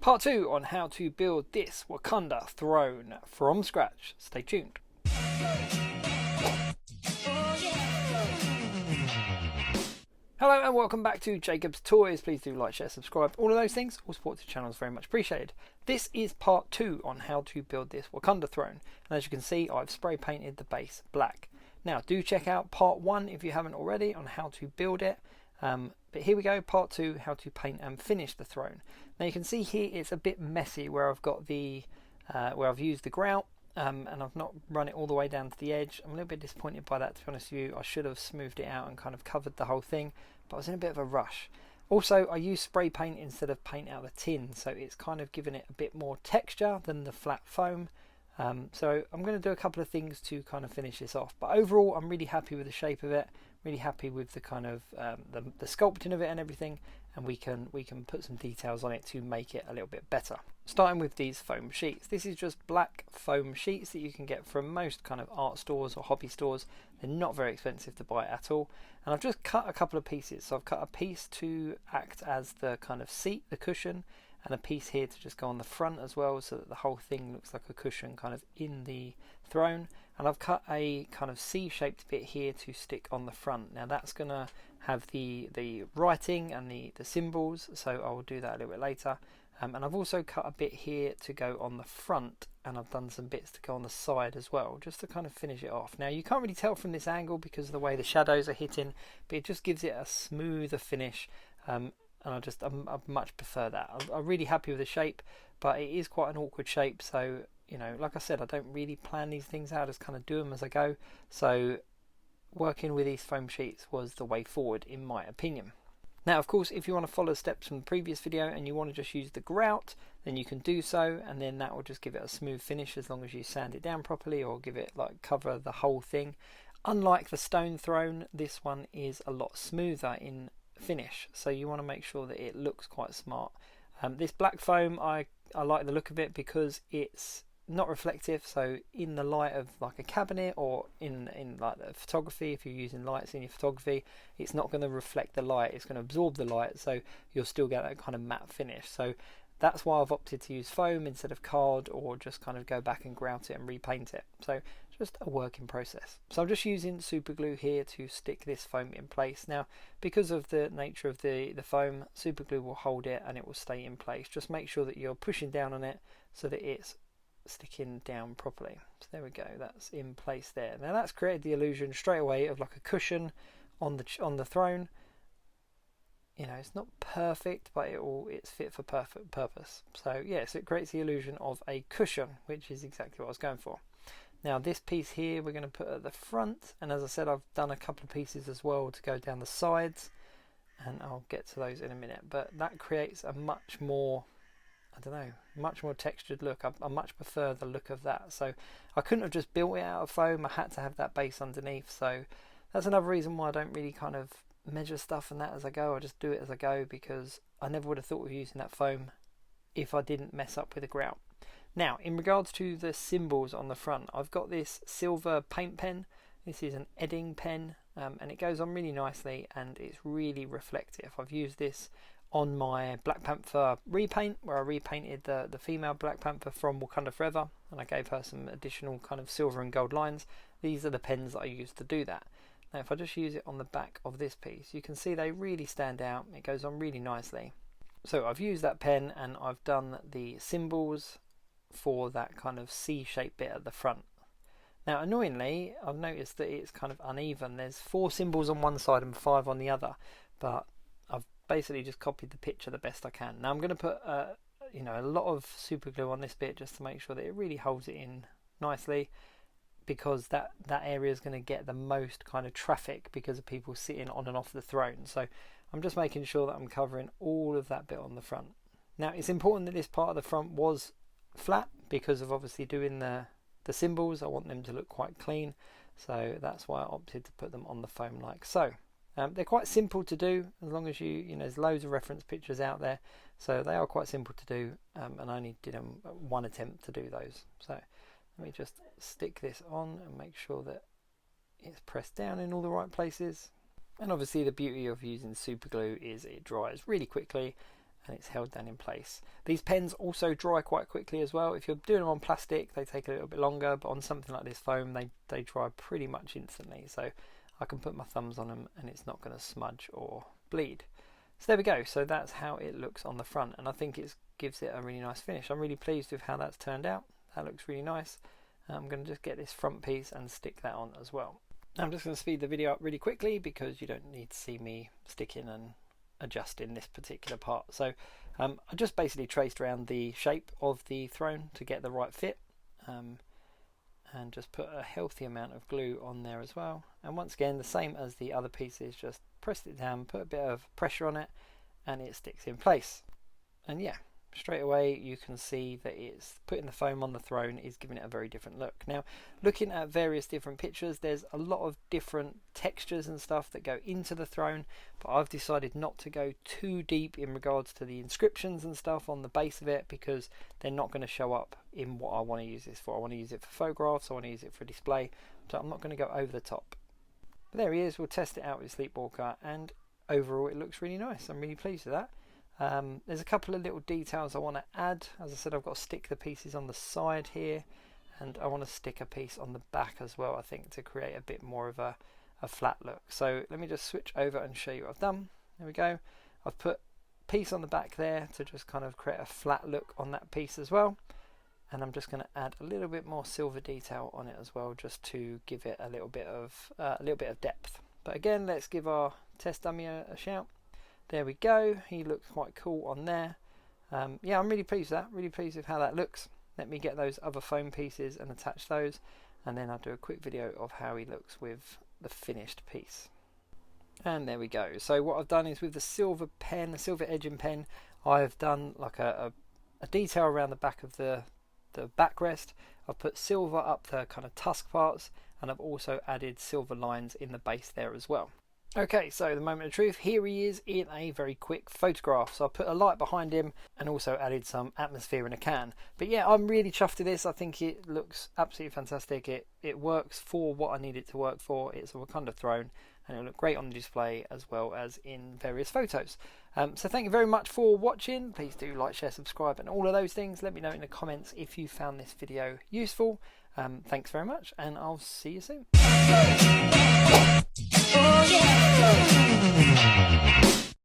Part 2 on how to build this Wakanda throne from scratch. Stay tuned. Hello and welcome back to Jacob's Toys. Please do like, share, subscribe, all of those things. All support to the channel is very much appreciated. This is part 2 on how to build this Wakanda throne. And as you can see, I've spray painted the base black. Now do check out part 1 if you haven't already on how to build it. But here we go, part 2, how to paint and finish the throne. Now you can see here it's a bit messy where I've got the where I've used the grout and I've not run it all the way down to the edge. I'm a little bit disappointed by that, to be honest with you. I should have smoothed it out and kind of covered the whole thing, but I was in a bit of a rush. Also, I used spray paint instead of paint out of the tin, so it's kind of given it a bit more texture than the flat foam. So I'm going to do a couple of things to kind of finish this off, but overall I'm really happy with the shape of it, really happy with the kind of the sculpting of it and everything, and we can put some details on it to make it a little bit better. Starting with these foam sheets. This is just black foam sheets that you can get from most kind of art stores or hobby stores. They're not very expensive to buy at all, and I've just cut a couple of pieces. So I've cut a piece to act as the kind of seat, the cushion, and a piece here to just go on the front as well, so that the whole thing looks like a cushion kind of in the throne. And I've cut a kind of C-shaped bit here to stick on the front. Now that's going to have the writing and the symbols, so I will do that a little bit later. And I've also cut a bit here to go on the front, and I've done some bits to go on the side as well, just to kind of finish it off. Now you can't really tell from this angle because of the way the shadows are hitting, but it just gives it a smoother finish. And I much prefer that. I'm really happy with the shape, but it is quite an awkward shape, so you know, like I said, I don't really plan these things out, I just kind of do them as I go. So working with these foam sheets was the way forward in my opinion. Now of course, if you want to follow the steps from the previous video and you want to just use the grout, then you can do so, and then that will just give it a smooth finish as long as you sand it down properly or give it like cover the whole thing. Unlike the stone throne, this one is a lot smoother in finish, so you want to make sure that it looks quite smart. This black foam, I like the look of it because it's not reflective, so in the light of like a cabinet or in like the photography, if you're using lights in your photography, it's not going to reflect the light, it's going to absorb the light, so you'll still get that kind of matte finish. So that's why I've opted to use foam instead of card, or just kind of go back and grout it and repaint it. So just a work in process. So I'm just using super glue here to stick this foam in place. Now because of the nature of the foam, super glue will hold it and it will stay in place. Just make sure that you're pushing down on it so that it's sticking down properly. So there we go, that's in place there. Now that's created the illusion straight away of like a cushion on the throne. You know, it's not perfect, but it's fit for perfect purpose. So yes, it creates the illusion of a cushion, which is exactly what I was going for. Now this piece here we're going to put at the front, and as I said, I've done a couple of pieces as well to go down the sides, and I'll get to those in a minute. But that creates a much more, I don't know, much more textured look. I much prefer the look of that. So I couldn't have just built it out of foam, I had to have that base underneath. So that's another reason why I don't really kind of measure stuff and that as I go. I just do it as I go, because I never would have thought of using that foam if I didn't mess up with the grout. Now in regards to the symbols on the front, I've got this silver paint pen. This is an edding pen, and it goes on really nicely and it's really reflective. I've used this on my Black Panther repaint, where I repainted the female Black Panther from Wakanda Forever, and I gave her some additional kind of silver and gold lines. These are the pens that I used to do that. Now if I just use it on the back of this piece, you can see they really stand out. It goes on really nicely. So I've used that pen and I've done the symbols for that kind of C-shaped bit at the front. Now annoyingly, I've noticed that it's kind of uneven. There's 4 symbols on one side and 5 on the other, but I've basically just copied the picture the best I can. Now I'm going to put you know, a lot of super glue on this bit just to make sure that it really holds it in nicely, because that area is going to get the most kind of traffic because of people sitting on and off the throne. So I'm just making sure that I'm covering all of that bit on the front. Now it's important that this part of the front was flat because of obviously doing the symbols. I want them to look quite clean, so that's why I opted to put them on the foam like so. They're quite simple to do, as long as you know, there's loads of reference pictures out there, so they are quite simple to do, and I only did one attempt to do those. So let me just stick this on and make sure that it's pressed down in all the right places. And obviously the beauty of using super glue is it dries really quickly, and it's held down in place. These pens also dry quite quickly as well. If you're doing them on plastic, they take a little bit longer, but on something like this foam, they dry pretty much instantly. So I can put my thumbs on them and it's not going to smudge or bleed. So there we go. So that's how it looks on the front, and I think it gives it a really nice finish. I'm really pleased with how that's turned out. That looks really nice. I'm going to just get this front piece and stick that on as well. I'm just going to speed the video up really quickly because you don't need to see me sticking and adjusting this particular part. So I just basically traced around the shape of the throne to get the right fit, and just put a healthy amount of glue on there as well. And once again, the same as the other pieces, just pressed it down, put a bit of pressure on it, and it sticks in place. And yeah, straight away you can see that it's putting the foam on the throne is giving it a very different look. Now, looking at various different pictures, there's a lot of different textures and stuff that go into the throne, but I've decided not to go too deep in regards to the inscriptions and stuff on the base of it, because they're not going to show up in what I want to use this for. I want to use it for photographs, I want to use it for display, so I'm not going to go over the top. But there he is. We'll test it out with Sleepwalker, and overall it looks really nice. I'm really pleased with that. There's a couple of little details I want to add. As I said, I've got to stick the pieces on the side here, and I want to stick a piece on the back as well, I think, to create a bit more of a flat look. So let me just switch over and show you what I've done. There we go. I've put a piece on the back there to just kind of create a flat look on that piece as well, and I'm just going to add a little bit more silver detail on it as well, just to give it a little bit of depth. But again, let's give our test dummy a shout. There we go. He looks quite cool on there. Yeah, I'm really pleased with that. Really pleased with how that looks. Let me get those other foam pieces and attach those, and then I'll do a quick video of how he looks with the finished piece. And there we go. So what I've done is, with the silver pen, the silver edging pen, I've done like a detail around the back of the backrest. I've put silver up the kind of tusk parts, and I've also added silver lines in the base there as well. Okay, so the moment of truth, here he is in a very quick photograph. So I put a light behind him and also added some atmosphere in a can. But yeah, I'm really chuffed with this. I think it looks absolutely fantastic. It works for what I need it to work for. It's a Wakanda throne, and it'll look great on the display as well as in various photos. So thank you very much for watching. Please do like, share, subscribe, and all of those things. Let me know in the comments if you found this video useful. Thanks very much, and I'll see you soon. Oh, yeah.